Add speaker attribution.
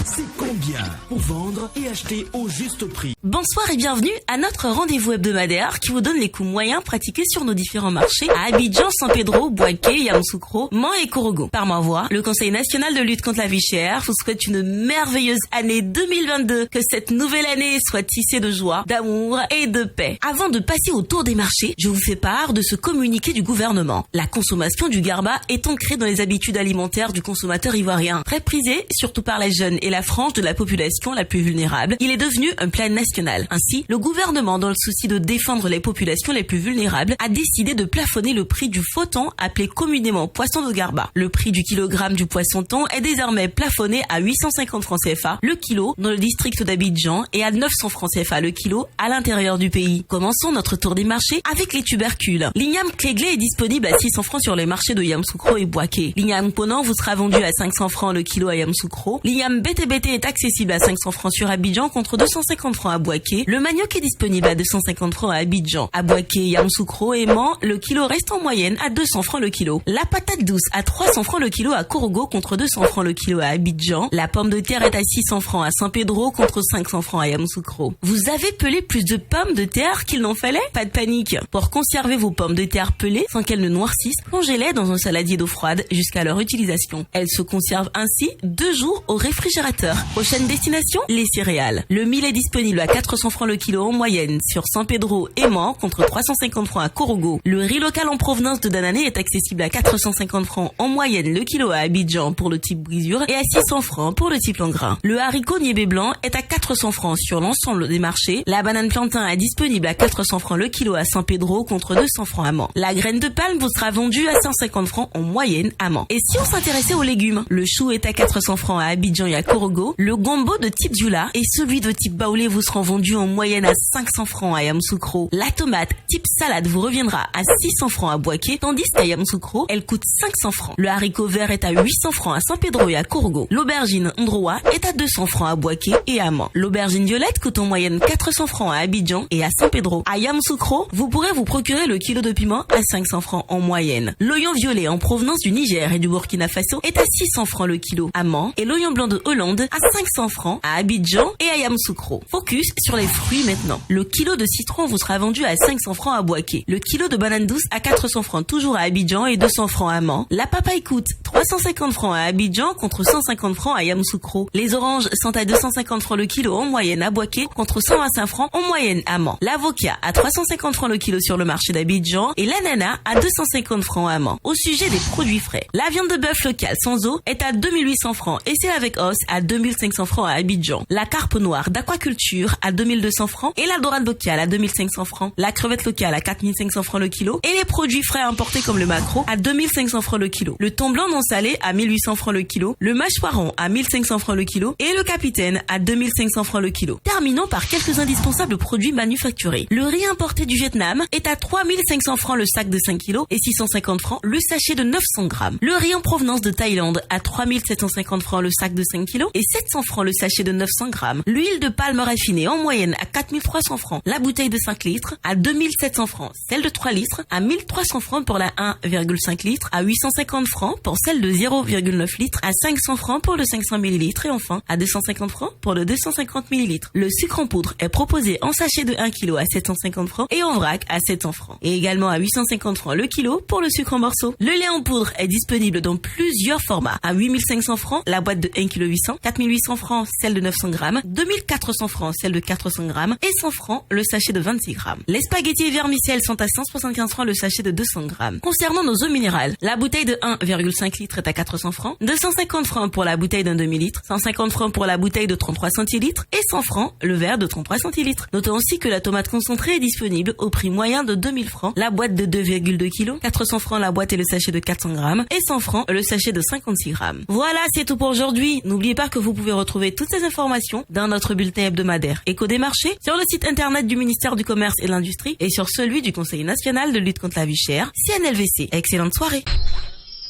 Speaker 1: C'est combien pour vendre et acheter au juste prix?
Speaker 2: Bonsoir et bienvenue à notre rendez-vous hebdomadaire qui vous donne les coûts moyens pratiqués sur nos différents marchés à Abidjan, San Pedro, Bouaké, Yamoussoukro, Mans et Korogo. Par ma voix, le Conseil national de lutte contre la vie chère vous souhaite une merveilleuse année 2022. Que cette nouvelle année soit tissée de joie, d'amour et de paix. Avant de passer au tour des marchés, je vous fais part de ce communiqué du gouvernement. La consommation du garba est ancrée dans les habitudes alimentaires du consommateur ivoirien. Très prisé, surtout par les jeunes et la frange de la population la plus vulnérable, il est devenu un plat national. Ainsi, le gouvernement, dans le souci de défendre les populations les plus vulnérables, a décidé de plafonner le prix du faux thon, appelé communément poisson de garba. Le prix du kilogramme du poisson thon est désormais plafonné à 850 francs CFA le kilo dans le district d'Abidjan et à 900 francs CFA le kilo à l'intérieur du pays. Commençons notre tour des marchés avec les tubercules. L'igname cléglé est disponible à 600 francs sur les marchés de Yamoussoukro et Bouaké. L'igname ponant vous sera vendu à 500 francs le kilo à Yamoussoukro. L'igname BTBT est accessible à 500 francs sur Abidjan contre 250 francs à Bouaké. Le manioc est disponible à 250 francs à Abidjan. À Bouaké, Yamoussoukro et Mans, le kilo reste en moyenne à 200 francs le kilo. La patate douce à 300 francs le kilo à Korogo contre 200 francs le kilo à Abidjan. La pomme de terre est à 600 francs à San Pedro contre 500 francs à Yamoussoukro. Vous avez pelé plus de pommes de terre qu'il n'en fallait? Pas de panique. Pour conserver vos pommes de terre pelées sans qu'elles ne noircissent, plongez-les dans un saladier d'eau froide jusqu'à leur utilisation. Elles se conservent ainsi 2 jours au réfrigérateur. Prochaine destination, les céréales. Le mil est disponible à 400 francs le kilo en moyenne sur San Pedro et Mans contre 350 francs à Korogo. Le riz local en provenance de Danané est accessible à 450 francs en moyenne le kilo à Abidjan pour le type brisure et à 600 francs pour le type en grain. Le haricot niébé blanc est à 400 francs sur l'ensemble des marchés. La banane plantain est disponible à 400 francs le kilo à San Pedro contre 200 francs à Mans. La graine de palme vous sera vendue à 150 francs en moyenne à Mans. Et si on s'intéressait aux légumes, le chou est à 400 francs à Abidjan et à Korogo. Le gombo de type Dioula et celui de type baoulé vous seront vendus en moyenne à 500 francs à Yamoussoukro. La tomate type salade vous reviendra à 600 francs à Bouaké, tandis qu'à Yamoussoukro, elle coûte 500 francs. Le haricot vert est à 800 francs à San Pedro et à Korogo. L'aubergine Ndroa est à 200 francs à Bouaké et à Mans. L'aubergine violette coûte en moyenne 400 francs à Abidjan et à San Pedro. À Yamoussoukro, vous pourrez vous procurer le kilo de piment à 500 francs en moyenne. L'oignon violet en provenance du Niger et du Burkina Faso est à 600 francs le kilo à Mans et l'oignon blanc de Hollande à 500 francs à Abidjan et à Yamoussoukro. Focus sur les fruits maintenant. Le kilo de citron vous sera vendu à 500 francs à Bouaké. Le kilo de banane douce à 400 francs toujours à Abidjan et 200 francs à Mans. La papaye coûte 350 francs à Abidjan contre 150 francs à Yamoussoukro. Les oranges sont à 250 francs le kilo en moyenne à Bouaké contre 125 francs en moyenne à Mans. L'avocat à 350 francs le kilo sur le marché d'Abidjan et l'ananas à 250 francs à Mans. Au sujet des produits frais, la viande de bœuf locale sans eau est à 2800 francs et celle avec os à 2500 francs à Abidjan. La carpe noire d'aquaculture à 2200 francs et la dorade locale à 2500 francs. La crevette locale à 4500 francs le kilo et les produits frais importés comme le maquereau à 2500 francs le kilo. Le thon blanc non salé à 1800 francs le kilo. Le mâchoiron à 1500 francs le kilo et le capitaine à 2500 francs le kilo. Terminons par quelques indispensables produits manufacturés. Le riz importé du Vietnam est à 3500 francs le sac de 5 kilos et 650 francs le sachet de 900 grammes. Le riz en provenance de Thaïlande à 3750 francs le sac de 5 kilos et 700 francs le sachet de 900 grammes. L'huile de palme raffinée en moyenne à 4300 francs. La bouteille de 5 litres à 2700 francs. Celle de 3 litres à 1300 francs pour la 1,5 litres, à 850 francs pour celle de 0,9 litres, à 500 francs pour le 500 ml et enfin à 250 francs pour le 250 ml. Le sucre en poudre est proposé en sachet de 1 kg à 750 francs et en vrac à 700 francs. Et également à 850 francs le kilo pour le sucre en morceaux. Le lait en poudre est disponible dans plusieurs formats. À 8500 francs la boîte de 1,8 kg, 4800 francs celle de 900 grammes, 2400 francs celle de 400 grammes et 100 francs le sachet de 26 grammes. Les spaghettis et vermicelles sont à 175 francs le sachet de 200 grammes. Concernant nos eaux minérales, la bouteille de 1,5 litres est à 400 francs, 250 francs pour la bouteille d'un demi-litre, 150 francs pour la bouteille de 33 centilitres et 100 francs le verre de 33 centilitres. Notons aussi que la tomate concentrée est disponible au prix moyen de 2000 francs, la boîte de 2,2 kg, 400 francs la boîte et le sachet de 400 grammes et 100 francs le sachet de 56 grammes. Voilà, c'est tout pour aujourd'hui. N'oubliez pas que vous pouvez retrouver toutes ces informations dans notre bulletin hebdomadaire Écho des marchés, sur le site internet du ministère du Commerce et de l'Industrie et sur celui du Conseil national de lutte contre la vie chère, CNLVC. Excellente soirée.